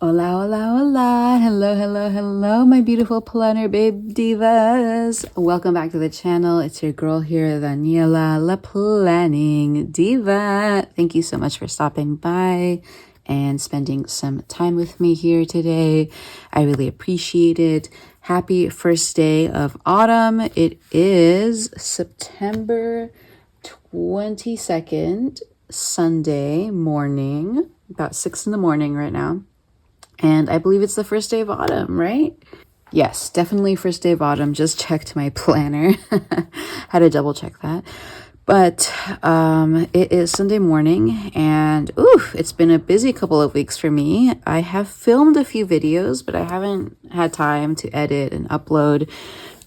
Hola, hola, hola. Hello, hello, hello, my beautiful planner babe divas. Welcome back to the channel. It's your girl here, Daniela, la planning diva. Thank you so much for stopping by and spending some time with me here today. I really appreciate it. Happy first day of autumn. It is September 22nd, Sunday morning, about 6 in the morning right now. And I believe it's the first day of autumn, right? Yes, definitely first day of autumn. Just checked my planner. Had to double check that. But it is Sunday morning and it's been a busy couple of weeks for me. I have filmed a few videos, but I haven't had time to edit and upload.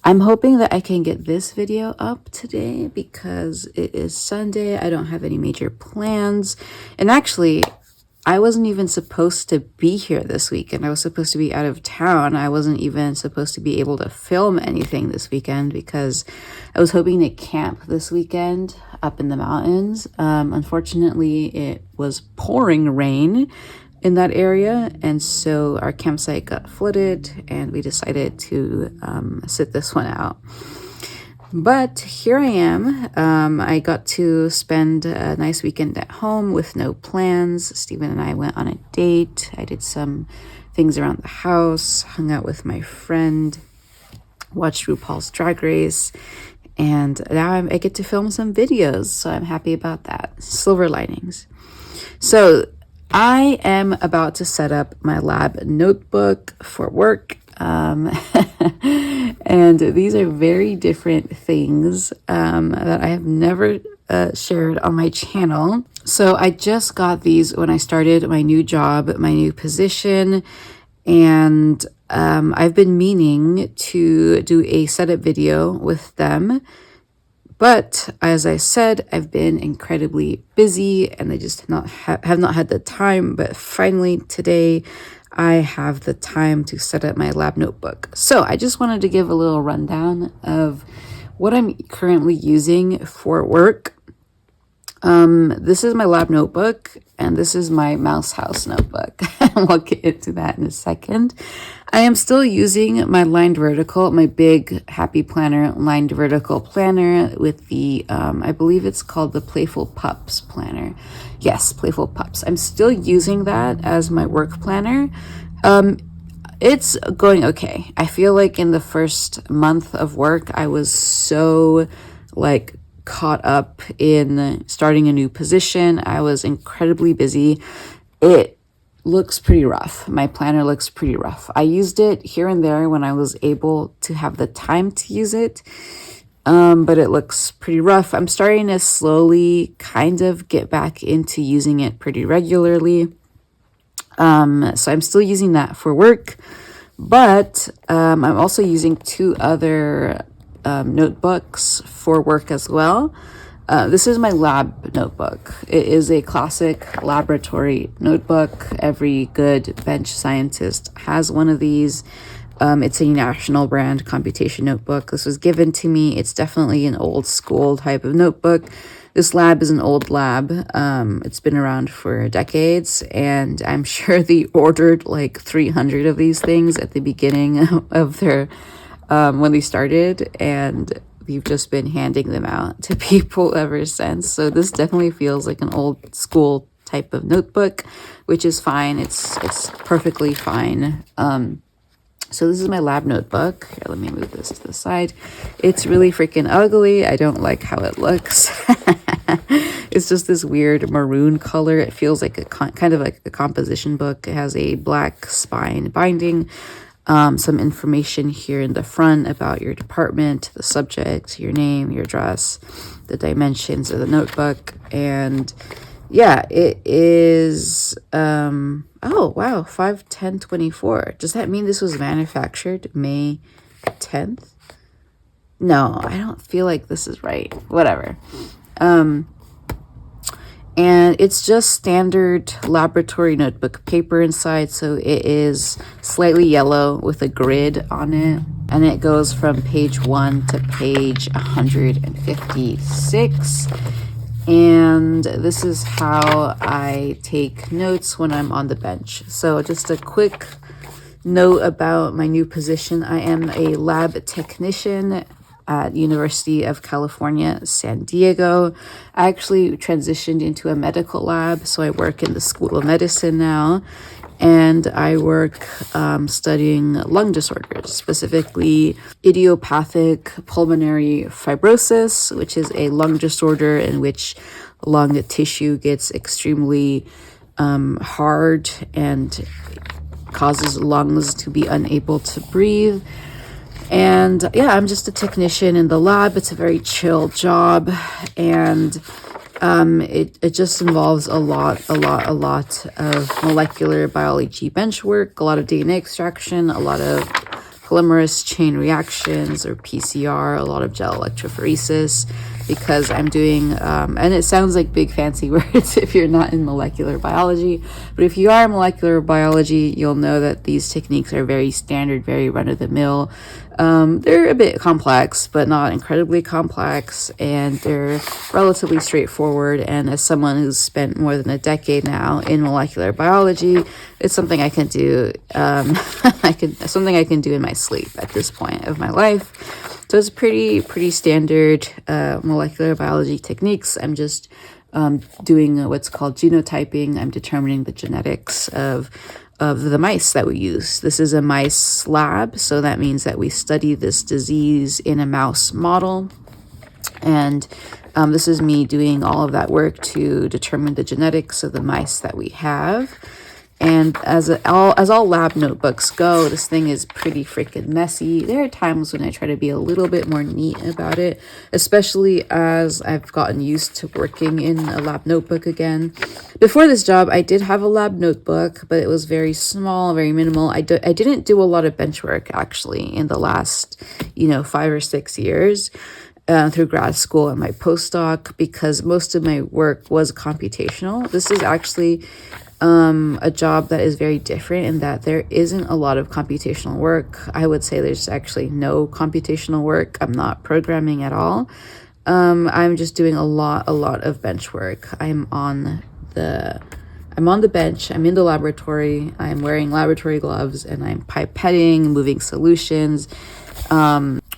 I'm hoping that I can get this video up today because it is Sunday. I don't have any major plans. And actually, I wasn't even supposed to be here this weekend. I was supposed to be out of town. I wasn't even supposed to be able to film anything this weekend because I was hoping to camp this weekend up in the mountains. Unfortunately, it was pouring rain in that area, and so our campsite got flooded and we decided to sit this one out. But here I am. I got to spend a nice weekend at home with no plans. Stephen and I went on a date. I did some things around the house, hung out with my friend, watched RuPaul's Drag Race, and now I get to film some videos, so I'm happy about that. Silver linings. So I am about to set up my lab notebook for work. And these are very different things that I have never shared on my channel. So I just got these when I started my new job, my new position, and I've been meaning to do a setup video with them. But as I said, I've been incredibly busy and I just have not had the time. But finally today, I have the time to set up my lab notebook. So I just wanted to give a little rundown of what I'm currently using for work. This is my lab notebook and this is my mouse house notebook. We'll get into that in a second. I am still using my lined vertical, my big Happy Planner lined vertical planner with the, I believe it's called the Playful Pups planner. Yes, Playful Pups. I'm still using that as my work planner. It's going okay. I feel like in the first month of work, I was so caught up in starting a new position. I was incredibly busy. It looks pretty rough. My planner looks pretty rough. I used it here and there when I was able to have the time to use it. But it looks pretty rough. I'm starting to slowly kind of get back into using it pretty regularly. So I'm still using that for work, but I'm also using two other notebooks for work as well. This is my lab notebook. It is a classic laboratory notebook. Every good bench scientist has one of these. It's a national brand computation notebook. This was given to me. It's definitely an old school type of notebook. This lab is an old lab. It's been around for decades, and I'm sure they ordered like 300 of these things at the beginning of their when they started, and we've just been handing them out to people ever since. So this definitely feels like an old school type of notebook, which is fine. It's perfectly fine. So this is my lab notebook. Here, let me move this to the side. It's really freaking ugly. I don't like how it looks. It's just this weird maroon color. It feels like kind of like a composition book. It has a black spine binding. Some information here in the front about your department, the subject, your name, your address, the dimensions of the notebook, and yeah, it is oh wow, 5/10/24. Does that mean this was manufactured May 10th? No, I don't feel like this is right. Whatever. And it's just standard laboratory notebook paper inside, so it is slightly yellow with a grid on it, and it goes from page 1 to page 156. And this is how I take notes when I'm on the bench. So just a quick note about my new position. I am a lab technician at University of California, San Diego. I actually transitioned into a medical lab, so I work in the School of Medicine now, and I work studying lung disorders, specifically idiopathic pulmonary fibrosis, which is a lung disorder in which lung tissue gets extremely hard and causes lungs to be unable to breathe. And yeah, I'm just a technician in the lab. It's a very chill job, and it just involves a lot of molecular biology bench work, a lot of DNA extraction, a lot of polymerase chain reactions or PCR, a lot of gel electrophoresis, because I'm doing, and it sounds like big fancy words if you're not in molecular biology, but if you are in molecular biology, you'll know that these techniques are very standard, very run-of-the-mill. They're a bit complex, but not incredibly complex, and they're relatively straightforward. And as someone who's spent more than a decade now in molecular biology, it's something I can do. Something I can do in my sleep at this point of my life. So it's pretty standard molecular biology techniques. I'm just doing what's called genotyping. I'm determining the genetics of the mice that we use. This is a mice lab, so that means that we study this disease in a mouse model. And this is me doing all of that work to determine the genetics of the mice that we have. And as all lab notebooks go, this thing is pretty freaking messy. There are times when I try to be a little bit more neat about it, especially as I've gotten used to working in a lab notebook again. Before this job, I did have a lab notebook, but it was very small, very minimal. I didn't do a lot of bench work, actually, in the last, 5 or 6 years. Through grad school and my postdoc, because most of my work was computational. This is actually a job that is very different in that there isn't a lot of computational work. I would say there's actually no computational work. I'm not programming at all. I'm just doing a lot of bench work. I'm on the bench, I'm in the laboratory, I'm wearing laboratory gloves, and I'm pipetting, moving solutions,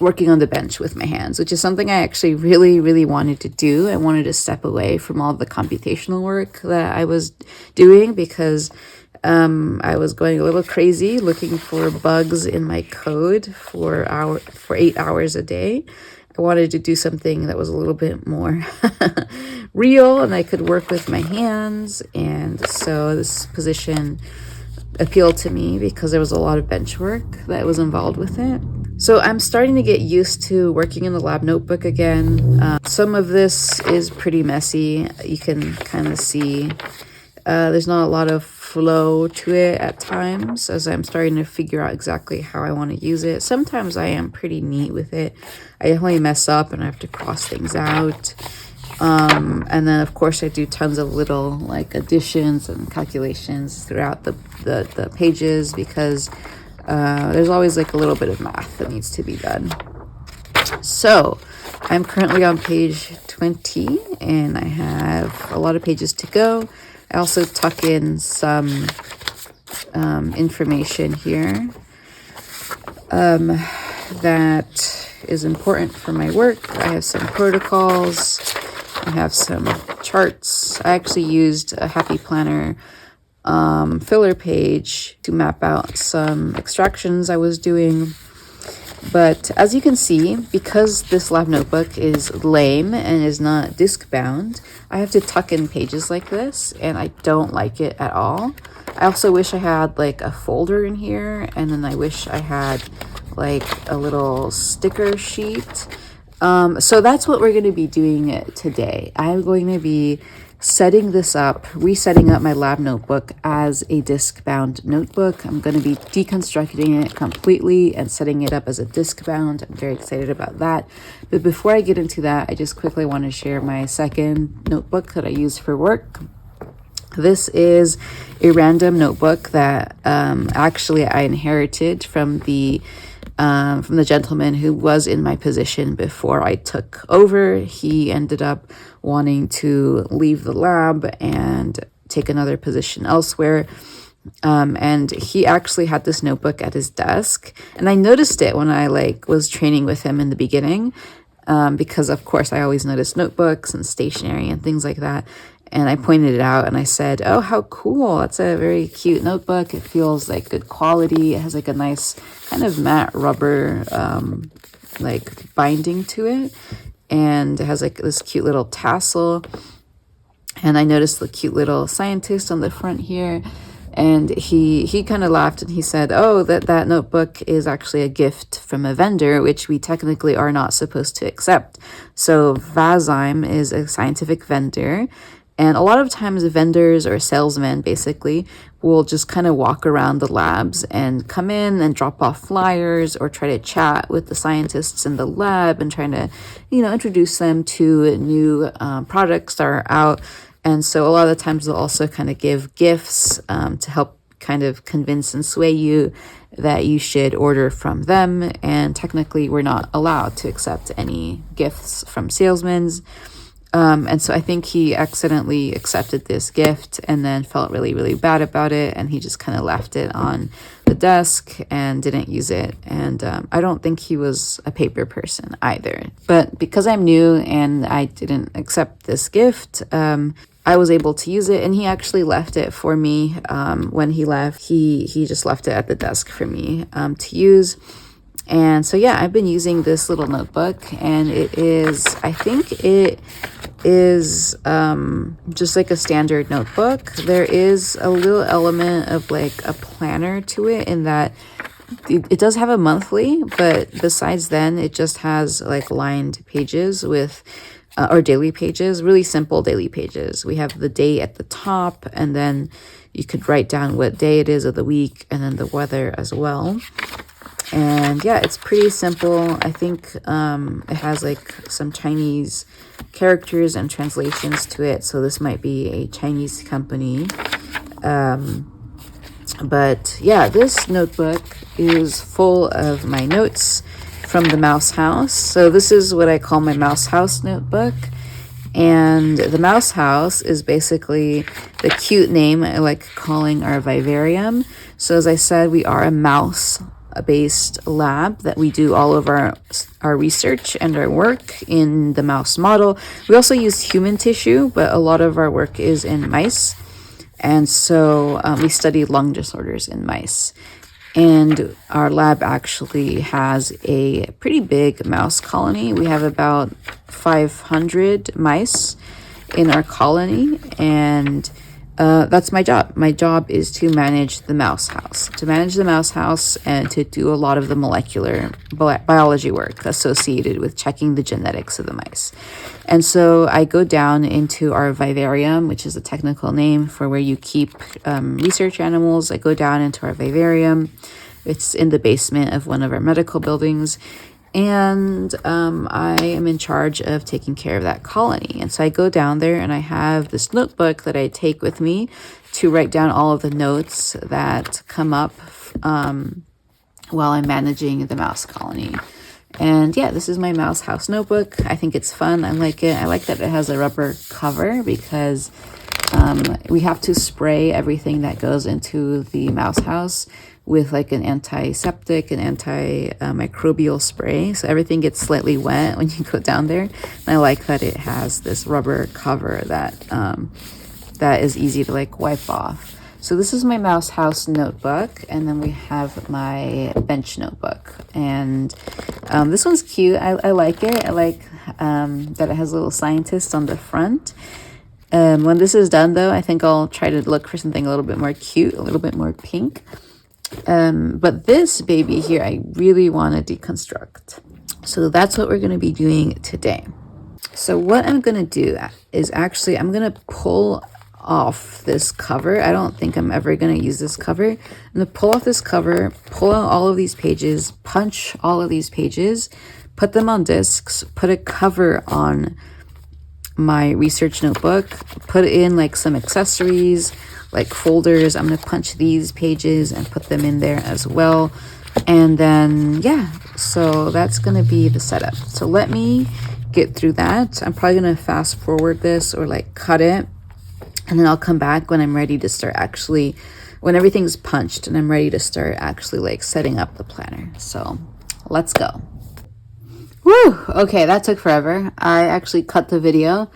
working on the bench with my hands, which is something I actually really wanted to do. I wanted to step away from all the computational work that I was doing because I was going a little crazy looking for bugs in my code for 8 hours a day. I wanted to do something that was a little bit more real and I could work with my hands. And so this position appealed to me because there was a lot of bench work that was involved with it. So I'm starting to get used to working in the lab notebook again. Some of this is pretty messy. You can kind of see there's not a lot of flow to it at times as I'm starting to figure out exactly how I want to use it. Sometimes I am pretty neat with it. I definitely mess up and I have to cross things out. And then of course I do tons of little like additions and calculations throughout the pages because there's always like a little bit of math that needs to be done. So I'm currently on page 20 and I have a lot of pages to go. I also tuck in some information here that is important for my work. I have some protocols. I have some charts. I actually used a Happy Planner filler page to map out some extractions I was doing. But as you can see, because this lab notebook is lame and is not disc bound, I have to tuck in pages like this, and I don't like it at all. I also wish I had like a folder in here, and then I wish I had like a little sticker sheet. So that's what we're going to be doing today. I'm going to be setting this up, resetting up my lab notebook as a disc bound notebook. I'm going to be deconstructing it completely and setting it up as a disc bound. I'm very excited about that. But before I get into that, I just quickly want to share my second notebook that I use for work. This is a random notebook that actually I inherited from the from the gentleman who was in my position before I took over. He ended up wanting to leave the lab and take another position elsewhere. And he actually had this notebook at his desk, and I noticed it when I was training with him in the beginning, because of course I always notice notebooks and stationery and things like that. And I pointed it out and I said, "Oh, how cool. That's a very cute notebook. It feels like good quality. It has like a nice kind of matte rubber binding to it. And it has like this cute little tassel." And I noticed the cute little scientist on the front here. And he kind of laughed and he said, "Oh, that notebook is actually a gift from a vendor, which we technically are not supposed to accept." So Vazyme is a scientific vendor. And a lot of times vendors or salesmen basically will just kind of walk around the labs and come in and drop off flyers or try to chat with the scientists in the lab and trying to, introduce them to new products that are out. And so a lot of the times they'll also kind of give gifts to help kind of convince and sway you that you should order from them. And technically we're not allowed to accept any gifts from salesmen. And so I think he accidentally accepted this gift and then felt really, really bad about it. And he just kind of left it on the desk and didn't use it. And I don't think he was a paper person either. But because I'm new and I didn't accept this gift, I was able to use it, and he actually left it for me. When he left, he just left it at the desk for me to use. And so, yeah, I've been using this little notebook, and I think it is just like a standard notebook. There is a little element of like a planner to it in that it does have a monthly, but besides then, it just has like lined pages with or daily pages, really simple daily pages. We have the day at the top, and then you could write down what day it is of the week, and then the weather as well. And yeah, it's pretty simple. I think it has like some Chinese characters and translations to it, so this might be a Chinese company. But yeah, this notebook is full of my notes from the Mouse House. So this is what I call my Mouse House notebook. And the Mouse House is basically the cute name I like calling our vivarium. So as I said, we are a mouse-based lab that we do all of our research and our work in the mouse model. We also use human tissue, but a lot of our work is in mice. And so we study lung disorders in mice. And our lab actually has a pretty big mouse colony. We have about 500 mice in our colony, and that's my job. My job is to manage the Mouse House, and to do a lot of the molecular biology work associated with checking the genetics of the mice. And so I go down into our vivarium, which is a technical name for where you keep research animals. I go down into our vivarium. It's in the basement of one of our medical buildings. And I am in charge of taking care of that colony. And so I go down there and I have this notebook that I take with me to write down all of the notes that come up while I'm managing the mouse colony. And yeah, this is my Mouse House notebook. I think it's fun. I like it. I like that it has a rubber cover because we have to spray everything that goes into the Mouse House with like an antiseptic and antimicrobial spray. So everything gets slightly wet when you go down there. And I like that it has this rubber cover that is easy to like wipe off. So this is my Mouse House notebook, and then we have my bench notebook. And this one's cute. I like it. I like that it has a little scientist on the front. When this is done, though, I think I'll try to look for something a little bit more cute, a little bit more pink. But this baby here, I really want to deconstruct. So that's what we're going to be doing today. So what I'm going to do is actually, I'm going to pull off this cover. I don't think I'm ever going to use this cover. I'm going to pull off this cover, pull out all of these pages, punch all of these pages, put them on discs, put a cover on my research notebook, put in like some accessories, like folders. I'm going to punch these pages and put them in there as well. And then, yeah, so that's going to be the setup. So let me get through that. I'm probably going to fast forward this or like cut it. And then I'll come back when I'm ready to start actually, when everything's punched and I'm ready to start actually like setting up the planner. So let's go. Woo! Okay, that took forever. I actually cut the video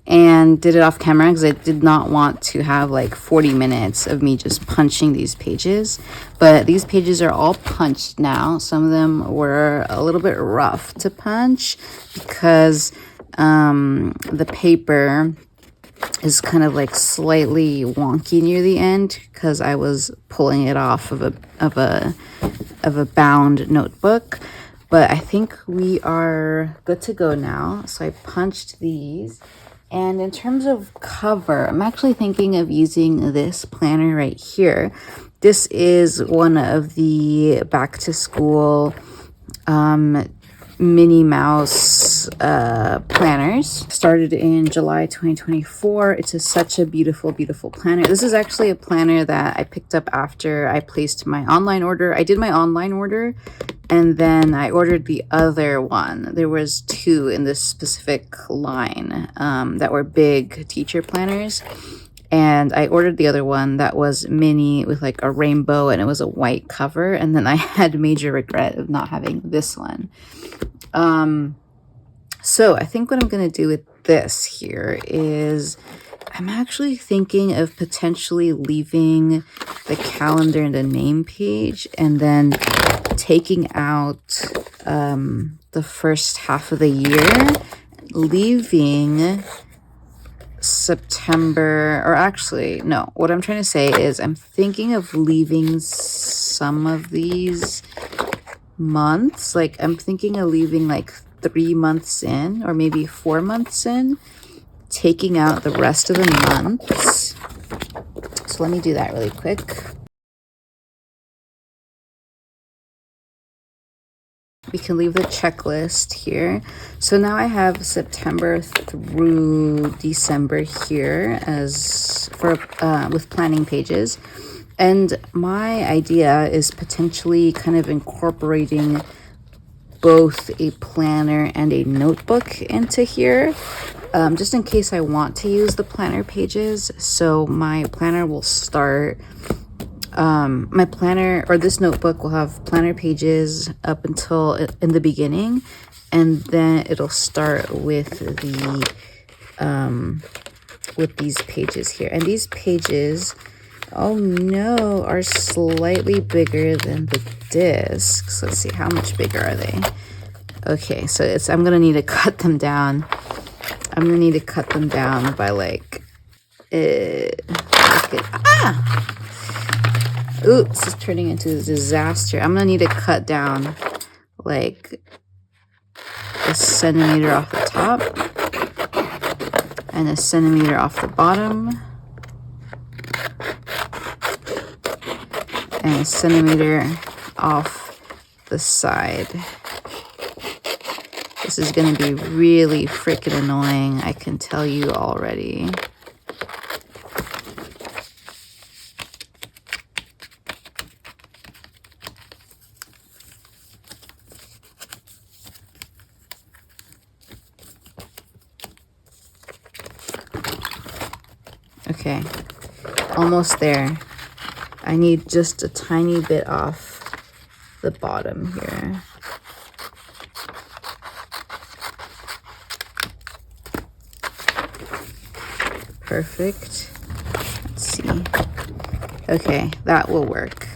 and did it off camera because I did not want to have like 40 minutes of me just punching these pages. But these pages are all punched now. Some of them were a little bit rough to punch because the paper is kind of like slightly wonky near the end because I was pulling it off of a bound notebook. But I think we are good to go now. So I punched these. And in terms of cover, I'm actually thinking of using this planner right here. This is one of the back to school Minnie Mouse planners. Started in July 2024. It's such a beautiful, beautiful planner. This is actually a planner that I picked up after I placed my online order. I did my online order and then I ordered the other one. There was two in this specific line that were big teacher planners. And I ordered the other one that was mini with like a rainbow and it was a white cover. And then I had major regret of not having this one. So I think what I'm going to do with this here is I'm actually thinking of potentially leaving the calendar and the name page and then taking out the first half of the year, leaving September, or actually, no, what I'm trying to say is I'm thinking of leaving some of these months, like I'm thinking of leaving like 3 months in or maybe 4 months in, taking out the rest of the months. So let me do that really quick. We can leave the checklist here. So now I have September through December here as for with planning pages. And my idea is potentially kind of incorporating both a planner and a notebook into here, just in case I want to use the planner pages. So my planner will start, my planner or this notebook will have planner pages up until in the beginning, and then it'll start with the with these pages here. And these pages, oh no, are slightly bigger than the discs. Let's see, how much bigger are they? Okay, so I'm gonna need to cut them down. I'm gonna need to cut them down by like ooh, this is turning into a disaster. I'm gonna need to cut down like a centimeter off the top and a centimeter off the bottom and a centimeter off the side. This is going to be really freaking annoying, I can tell you already. Okay, almost there. I need just a tiny bit off the bottom here. Perfect. Let's see. Okay, that will work.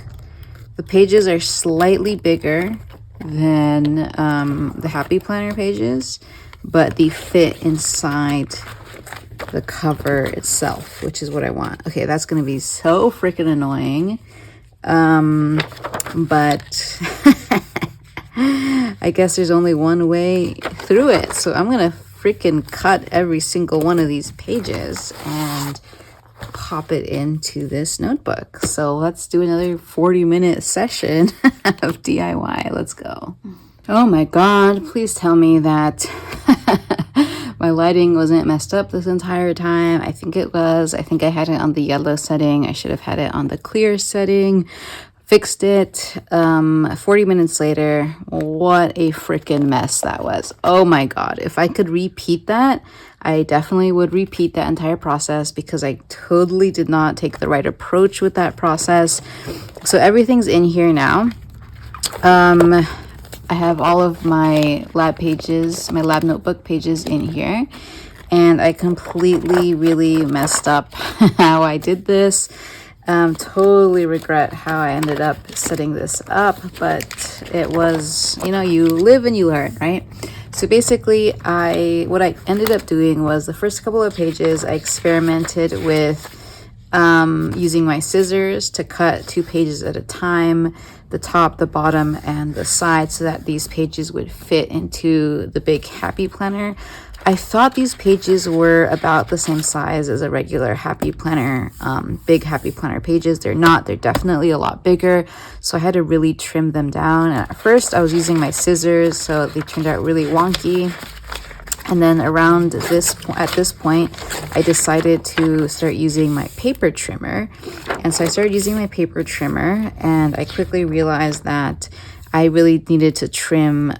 The pages are slightly bigger than the Happy Planner pages, but they fit inside the cover itself, which is what I want. Okay, that's going to be so freaking annoying. But I guess there's only one way through it. So I'm going to freaking cut every single one of these pages and pop it into this notebook. So let's do another 40-minute session of DIY. Let's go. Oh my God, please tell me that my lighting wasn't messed up this entire time. I think it was. I think I had it on the yellow setting. I should have had it on the clear setting. Fixed it. 40 minutes later, what a freaking mess that was. Oh my God. If I could repeat that, I definitely would repeat that entire process because I totally did not take the right approach with that process. So everything's in here now. I have all of my lab pages, my lab notebook pages in here. And I completely really messed up how I did this. Totally regret how I ended up setting this up, but it was, you know, you live and you learn, right? So basically, what I ended up doing was the first couple of pages, I experimented with using my scissors to cut 2 pages at a time, the top, the bottom, and the side, so that these pages would fit into the big happy planner. I thought these pages were about the same size as a regular happy planner, big happy planner pages. They're not. They're definitely a lot bigger. So I had to really trim them down. And at first I was using my scissors, so they turned out really wonky. And then at this point, I decided to start using my paper trimmer. And so I started using my paper trimmer, and I quickly realized that I really needed to trim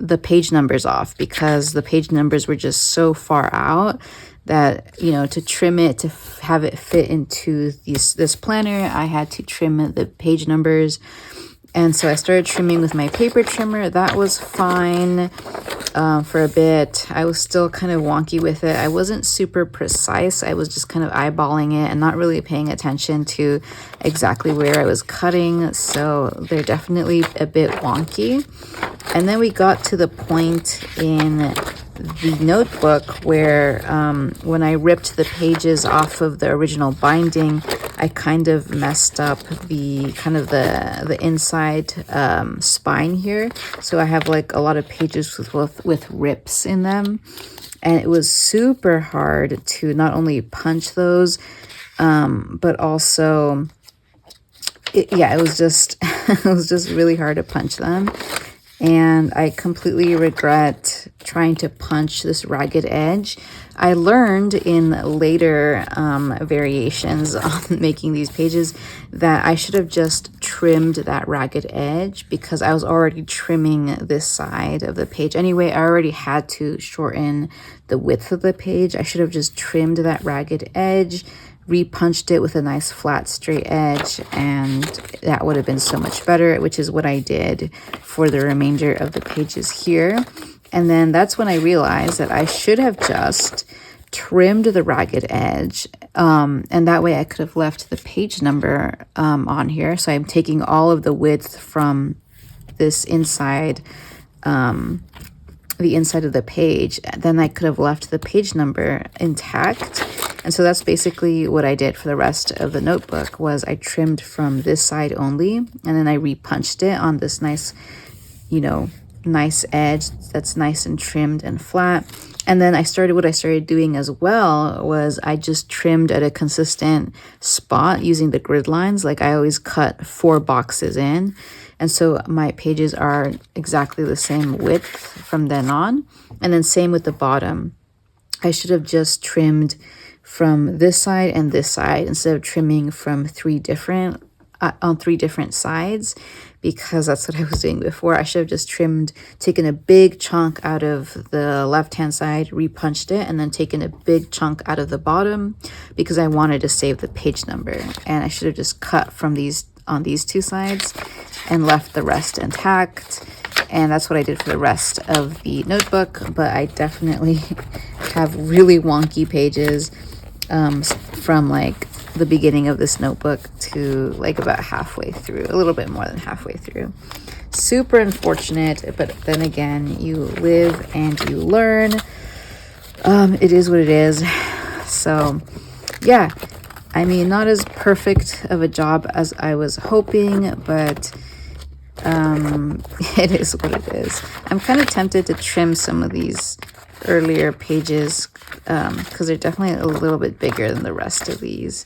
the page numbers off, because the page numbers were just so far out that, you know, to trim it, to have it fit into this planner, I had to trim the page numbers. And so I started trimming with my paper trimmer. That was fine for a bit. I was still kind of wonky with it. I wasn't super precise. I was just kind of eyeballing it and not really paying attention to exactly where I was cutting. So they're definitely a bit wonky. And then we got to the point in the notebook where when I ripped the pages off of the original binding, I kind of messed up the inside spine here. So I have like a lot of pages with rips in them, and it was super hard to not only punch those, but also it was just it was just really hard to punch them. And I completely regret trying to punch this ragged edge. I learned in later variations on making these pages that I should have just trimmed that ragged edge, because I was already trimming this side of the page. Anyway, I already had to shorten the width of the page. I should have just trimmed that ragged edge, repunched it with a nice flat straight edge, and that would have been so much better, which is what I did for the remainder of the pages here. And then that's when I realized that I should have just trimmed the ragged edge, and that way I could have left the page number on here. So I'm taking all of the width from this inside, the inside of the page, then I could have left the page number intact. And so that's basically what I did for the rest of the notebook. Was I trimmed from this side only, and then I repunched it on this nice, nice edge that's nice and trimmed and flat. And then what I started doing as well was I just trimmed at a consistent spot using the grid lines. Like I always cut 4 boxes in. And so my pages are exactly the same width from then on. And then same with the bottom. I should have just trimmed from this side and this side instead of trimming from 3 different sides, because that's what I was doing before. I should have just taken a big chunk out of the left-hand side, repunched it, and then taken a big chunk out of the bottom because I wanted to save the page number. And I should have just cut from on these 2 sides and left the rest intact. And that's what I did for the rest of the notebook. But I definitely have really wonky pages from like the beginning of this notebook to like about halfway through, a little bit more than halfway through. Super unfortunate, but then again, you live and you learn. It is what it is. So yeah, I mean, not as perfect of a job as I was hoping, but it is what it is. I'm kind of tempted to trim some of these earlier pages because they're definitely a little bit bigger than the rest of these.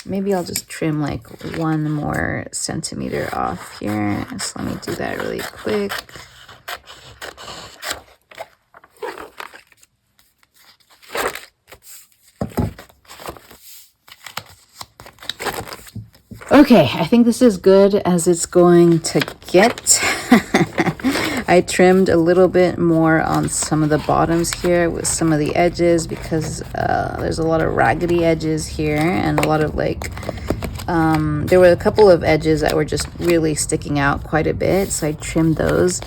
Maybe I'll just trim like 1 more centimeter off here. So let me do that really quick. Okay, I think this is good as it's going to get. I trimmed a little bit more on some of the bottoms here with some of the edges because there's a lot of raggedy edges here and a lot of like, there were a couple of edges that were just really sticking out quite a bit. So I trimmed those.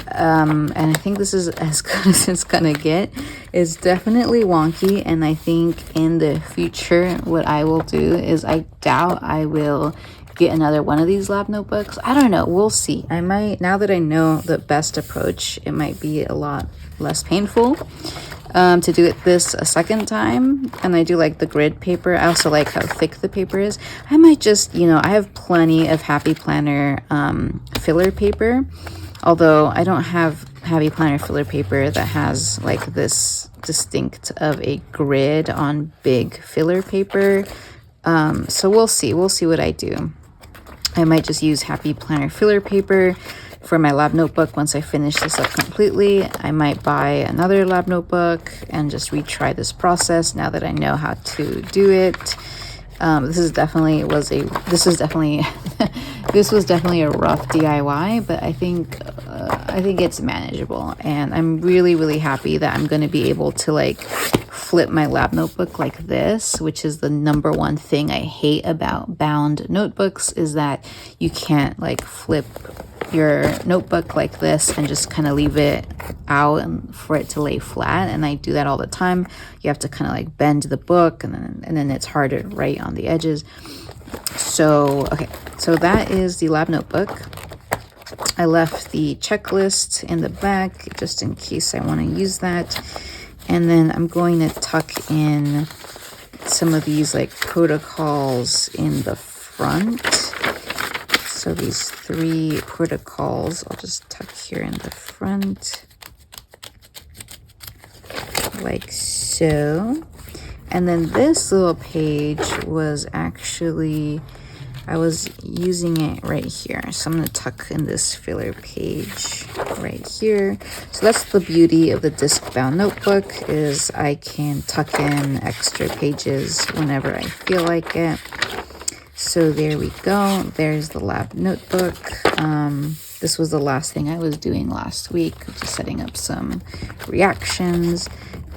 And I think this is as good as it's gonna get. It's definitely wonky, and I think in the future what I will do is I doubt I will get another one of these lab notebooks. I don't know, we'll see. I might, now that I know the best approach, it might be a lot less painful to do it this a second time. And I do like the grid paper. I also like how thick the paper is. I might just, you know, I have plenty of Happy Planner filler paper. Although I don't have Happy Planner filler paper that has like this distinct of a grid on big filler paper. So we'll see what I do. I might just use Happy Planner filler paper for my lab notebook once I finish this up completely. I might buy another lab notebook and just retry this process now that I know how to do it. This was definitely a rough DIY, but I think it's manageable, and I'm really happy that I'm going to be able to like flip my lab notebook like this, which is the number one thing I hate about bound notebooks, is that you can't like flip your notebook like this and just kind of leave it out and for it to lay flat. And I do that all the time. You have to kind of like bend the book, and then it's hard to write on the edges. So okay, so that is the lab notebook. I left the checklist in the back just in case I want to use that. And then I'm going to tuck in some of these like protocols in the front. So these 3 protocols, I'll just tuck here in the front, like so. And then this little page was actually, I was using it right here. So I'm going to tuck in this filler page right here. So that's the beauty of the disc-bound notebook, is I can tuck in extra pages whenever I feel like it. So there we go. There's the lab notebook. This was the last thing I was doing last week, just setting up some reactions.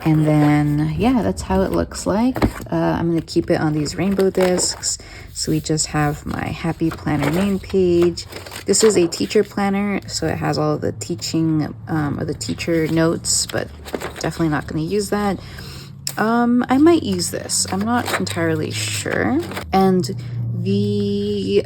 And then, yeah, that's how it looks like. I'm going to keep it on these rainbow discs. So we just have my Happy Planner main page. This is a teacher planner, so it has all of the teaching or the teacher notes, but definitely not going to use that. I might use this. I'm not entirely sure. And the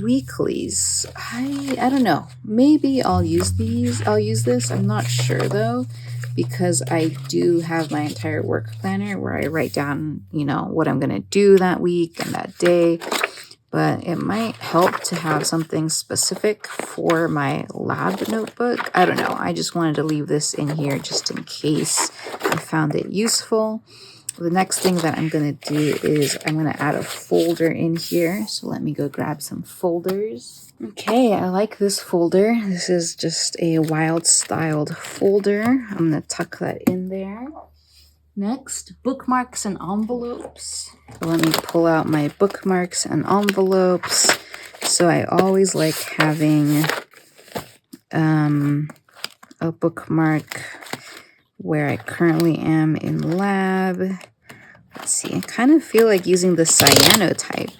weeklies, I don't know. Maybe I'll use these. I'll use this. I'm not sure though, because I do have my entire work planner where I write down, you know, what I'm going to do that week and that day. But it might help to have something specific for my lab notebook. I don't know. I just wanted to leave this in here just in case I found it useful. The next thing that I'm going to do is I'm going to add a folder in here. So let me go grab some folders. Okay, I like this folder. This is just a wild styled folder. I'm going to tuck that in there. Next, bookmarks and envelopes. So let me pull out my bookmarks and envelopes. So I always like having a bookmark where I currently am in lab. Let's see, I kind of feel like using the cyanotype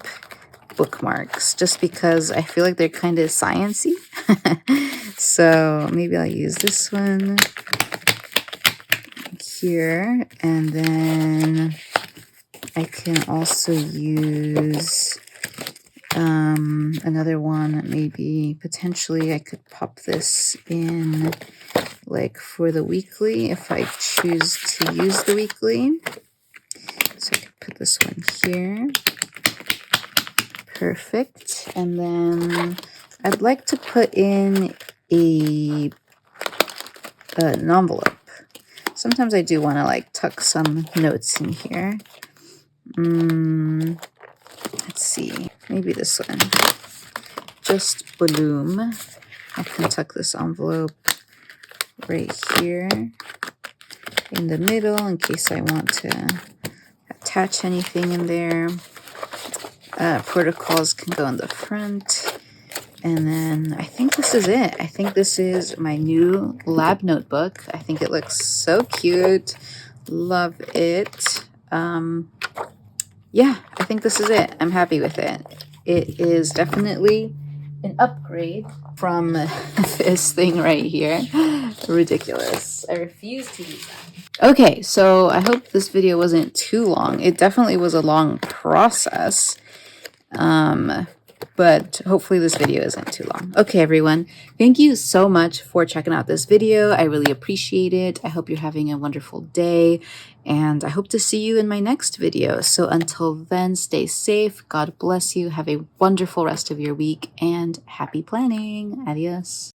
bookmarks just because I feel like they're kind of sciencey. So maybe I'll use this one here, and then I can also use another one. Maybe potentially I could pop this in like for the weekly if I choose to use the weekly. So I could put this one here. Perfect. And then I'd like to put in an envelope. Sometimes I do want to like tuck some notes in here. Let's see, maybe this one. Just Bloom. I can tuck this envelope right here in the middle in case I want to attach anything in there. Protocols can go in the front. And then I think this is it. I think this is my new lab notebook. I think it looks so cute. Love it. Yeah, I think this is it. I'm happy with it. It is definitely an upgrade from this thing right here. Ridiculous. I refuse to use that. Okay, so I hope this video wasn't too long. It definitely was a long process. But hopefully this video isn't too long. Okay, everyone. Thank you so much for checking out this video. I really appreciate it. I hope you're having a wonderful day, and I hope to see you in my next video. So until then, stay safe. God bless you. Have a wonderful rest of your week, and happy planning. Adios.